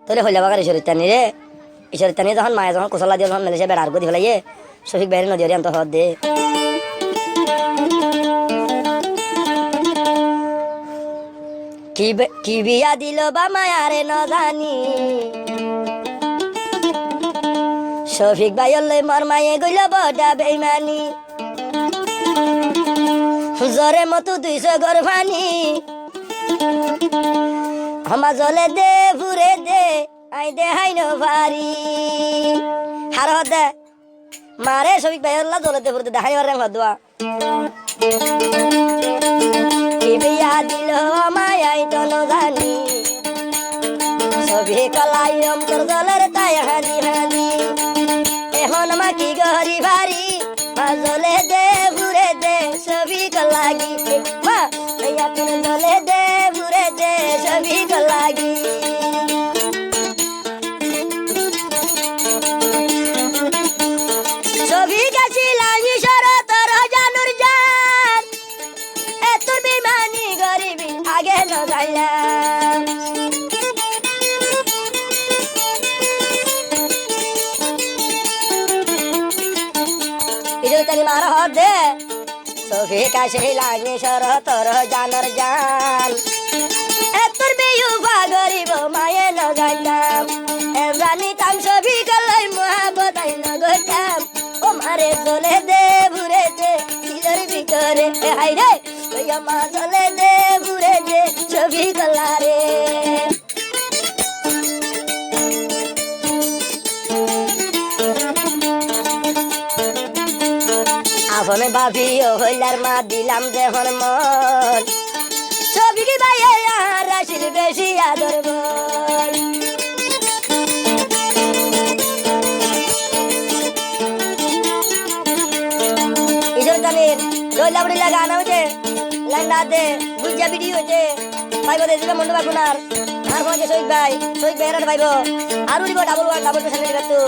তোরে হইলে বাগার ঈশ্বরের টানি যখন মায়ে যখন কোসলা দিয়ে যখন মেলেছে বেড়ার গদি ফেলাইয়ে শফিক বাইরে নদী আন্ত হদ দে কি বিয়া দিল বা মায়ারে ন জানি শফিক ভাইয়ের লই মর মায়ে গইল বড়া বেইমানি জ্বরে মতো 200 ঘর ভানি আমা জলে দে ভুরে দে আই দে হাই ন ভারি হার দে মারে শফিক ভাইয়ের লা জলে দে ভুরে দে হাই মারে হদুয়া কি বিয়া দিল মায়াই তো ন জানি শফিক লাই অন্তর জলের তাই হানি হানি এখন মা কি গহরি ভারি জলে দে ভুরে দে শফিক লাগি মা ইয়া তুমি জলে দে ভুরে দে শফিক লাগি শফিক আসিলাম শরত জানুর জান এত বিমানি গরিবি আগে ন যাইলাম ইজতানি মার হদে শফিক আসিলাম শরত জানুর জান এত বিয়ুবা গরিব মায়ে ন যাইলাম জানিতাম শফিক লাই মহাবত আই ন গইতাম ও মারে জলে দে ভুরে দে দিলের ভিতরে হাই রে ওই মা জলে দে ভুরে দে শফিক লারে আপনে ভাবি ও হইলার মা দিলাম দেহন মন শফিক ভাইয়ে আর রাশির বেশি আদর বল ইজরতানির লইলা বড়িলা গান হইছে লাইন দে বুঝা ভিডিও হইছে ভাইবো দে দিবে মন্ডবা গুনার আর কোনে শফিক ভাইয়ের ভাইবো আর উড়িব ডাবল পেছনে দিবে তো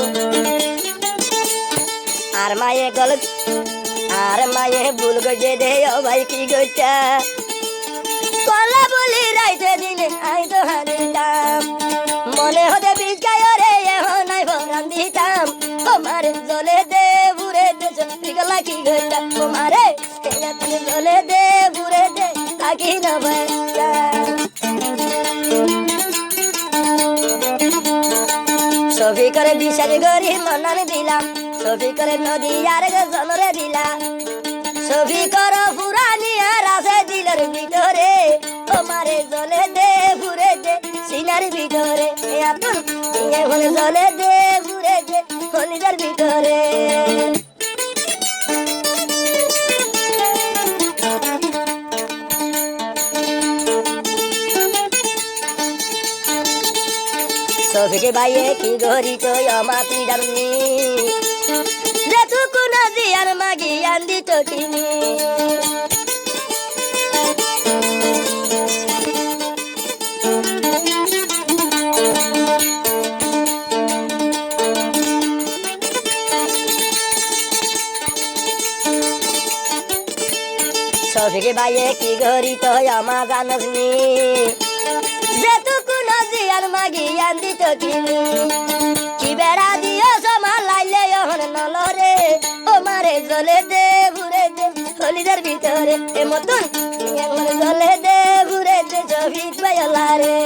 আর মায়ে ভুল গজে দে ও ভাই কি গইতা কলা বলি রাইতে দিনে আই তো হারিতাম মনে হতে বীজ গায় রে এখন নাই ভরান দিতাম ও মারে জলে দে ভুরে দে শফিক লাগি গইতা ও মারে কেয়া তুমি জলে দে ভুরে দে লাগি না ভাইয়া শফিকরে বিশাল গরি মনান দিলাম শফিকরে নদী আর জনরে দিলা শফিকর পুরানি আর আছে দিলের ভিতরে ও মারে জলে দে ভুরে দে সিনার ভিতরে এখন বলে জলে দে ভুরে দে হলিদার ভিতরে শফিক ভাইয়ে কি গরি তো আমা তুই জানি যে তুকু নদী আর মাগি আন্দি টকিনি শফিক ভাইয়ে কি গরি তো আমা জানসনি যে তুকু নদী আর মাগি আন্দি টকিনি কি বেড়া দিও সমা লাইলে এখন নলরে ও মারে জলে দে ভুরে দে হলিদার ভিতরে এ মতন জলে দে ভুরে দে শফিক ভাইয়ালারে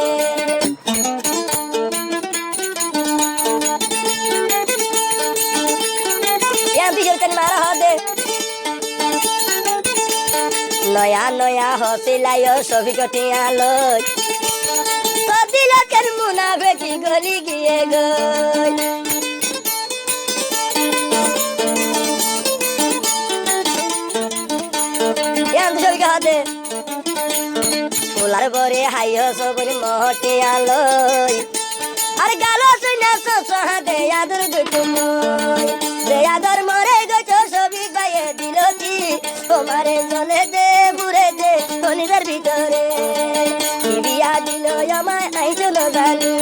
মারা হদে নয়া নয়া হসিলাই শফিক টিয়ালো দিলকের মুনাফেকি গলি গিয়ে গই শফিক হাতে ফুলার বরে হাইয় সবরি মহটি আলোই আর গাল শুনে হাতে আদর দুটুমই যে আদর মরে গেছ শফিক ভাইয়ে দিলতি তোমারে জলে দে ভুরে দে হলিদার ভিতরে কি বিয়া দিল আমায় আই চলো জানি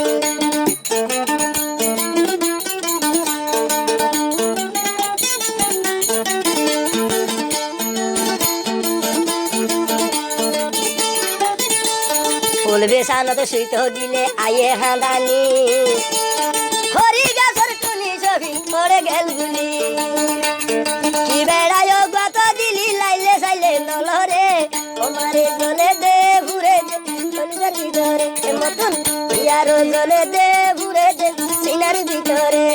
ফুল বেসানো তো সুইত দিলে আয়ে হাঁদানি জলে দে ঘুরে দে সিনার ভিতরে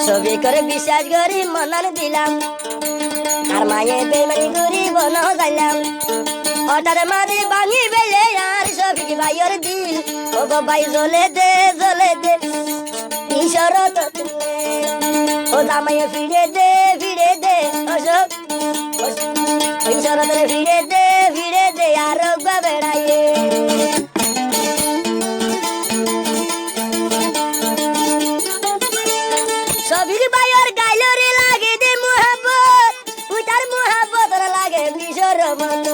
ছবি করে বিশ্বাস করি মনার দিলাম আর মায়ে বেমানি করি বন যাইলাম হঠাৎ মাঝে ভাঙি বেলে আর ছবি ভাইয়ের দিল ও গো ভাই জলে দে ঈশ্বর ও জামাইয়ে ফিরে দে অশোক ঈশ্বর ফিরে দে আর বেড়াইয়ে সবির ভাইয়ের গাইলরে লাগে দে মোহাব্বত তুই তার মোহাব্বত লাগে বিশর মন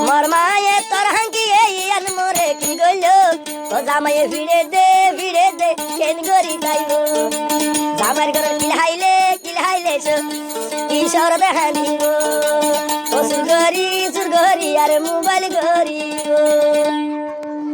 মর মায়ে তোর হাঙ্কি এই আন মরে কি গইল ও জামাইয়ে ফিরে দে কেন গরি গাইব জামার ঘর কিলহাইলে ঈশ্বর দেখা দিব ও সুরগরি আর মোবাইল গরি